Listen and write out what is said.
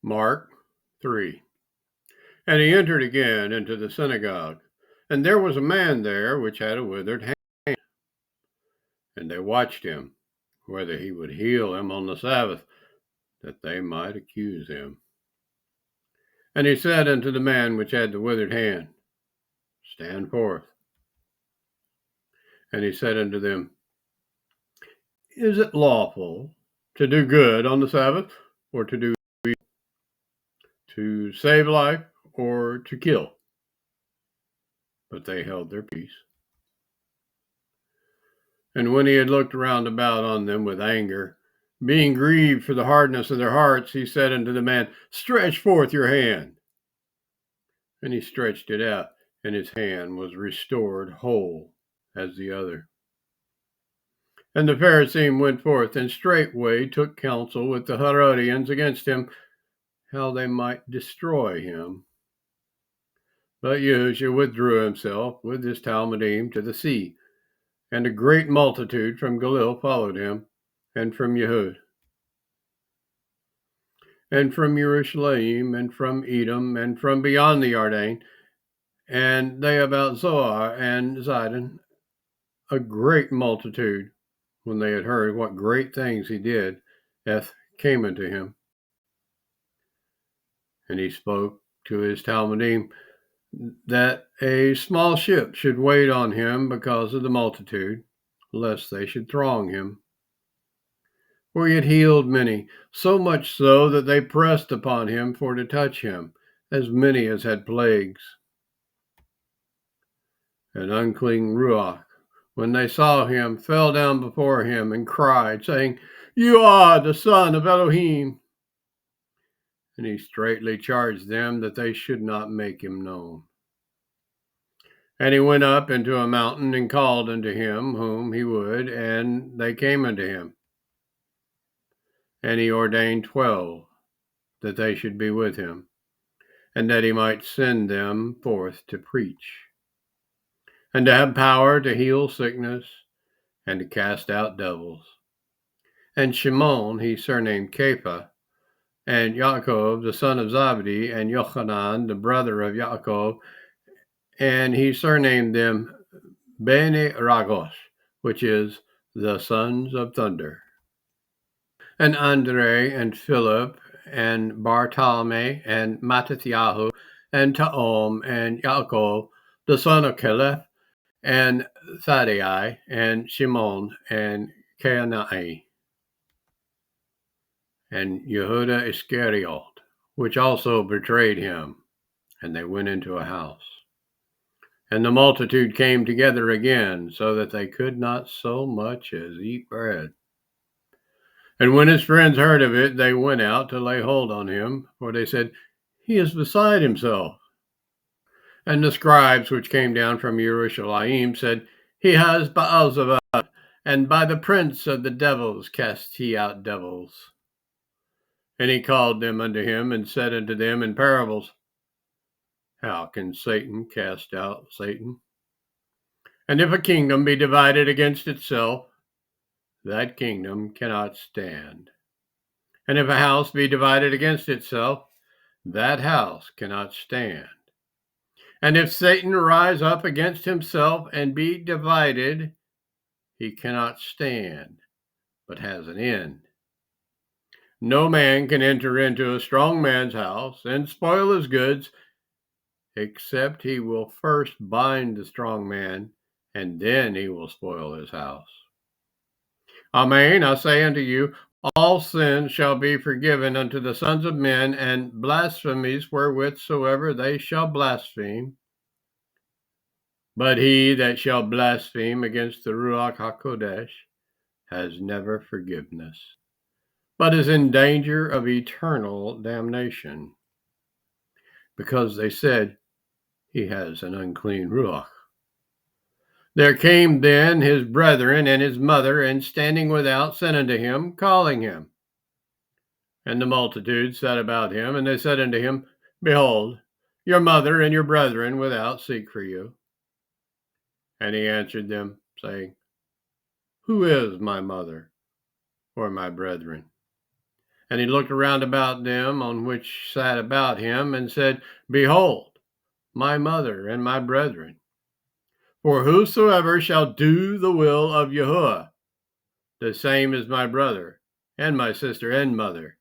Mark 3. And he entered again into the synagogue, and there was a man there which had a withered hand. And they watched him, whether he would heal him on the Sabbath, that they might accuse him. And he said unto the man which had the withered hand, Stand forth. And he said unto them, Is it lawful to do good on the Sabbath, or to do evil, to save life, or to kill? But they held their peace. And when he had looked round about on them with anger, being grieved for the hardness of their hearts, he said unto the man, Stretch forth your hand. And he stretched it out, and his hand was restored whole as the other. And the Pharisee went forth, and straightway took counsel with the Herodians against him, how they might destroy him. But YAHUSHA withdrew himself with his Talmudim to the sea, and a great multitude from Galilee followed him, and from Yehud, and from Jerusalem, and from Edom, and from beyond the Jordan, and they about Zoar and Zidon, a great multitude, when they had heard what great things he did, came unto him. And he spoke to his Talmudim that a small ship should wait on him because of the multitude, lest they should throng him. For he had healed many, so much so that they pressed upon him for to touch him, as many as had plagues. An unclean ruach, when they saw him, fell down before him and cried, saying, You are the Son of Elohim. And he straitly charged them that they should not make him known. And he went up into a mountain and called unto him whom he would, and they came unto him. And he ordained 12, that they should be with him, and that he might send them forth to preach, and to have power to heal sickness, and to cast out devils. And Shimon he surnamed Cepher, and Yaakov the son of Zebedee, and Yochanan the brother of Yaakov, and he surnamed them Bene Ragos, which is the sons of thunder. And Andre, and Philip, and Bartholomew, and Mattathiyahu, and Taom, and Yaakov, the son of Caleb, and Thaddeus, and Shimon, and Canaanite, and Yehuda Iscariot, which also betrayed him. And they went into a house. And the multitude came together again, so that they could not so much as eat bread. And when his friends heard of it, they went out to lay hold on him, for they said, He is beside himself. And the scribes which came down from Jerusalem said, He has Beelzebub, and by the prince of the devils cast he out devils. And he called them unto him, and said unto them in parables, How can Satan cast out Satan? And if a kingdom be divided against itself, that kingdom cannot stand. And if a house be divided against itself, that house cannot stand. And if Satan rise up against himself and be divided, he cannot stand, but has an end. No man can enter into a strong man's house and spoil his goods, except he will first bind the strong man, and then he will spoil his house. Amen, I say unto you, all sins shall be forgiven unto the sons of men, and blasphemies wherewithsoever they shall blaspheme. But he that shall blaspheme against the Ruach HaKodesh has never forgiveness, but is in danger of eternal damnation, because they said, He has an unclean Ruach. There came then his brethren and his mother, and standing without, sent unto him, calling him. And the multitude sat about him, and they said unto him, Behold, your mother and your brethren without seek for you. And he answered them, saying, Who is my mother or my brethren? And he looked around about them on which sat about him, and said, Behold, my mother and my brethren. For whosoever shall do the will of YAHUAH, the same is my brother, and my sister and mother,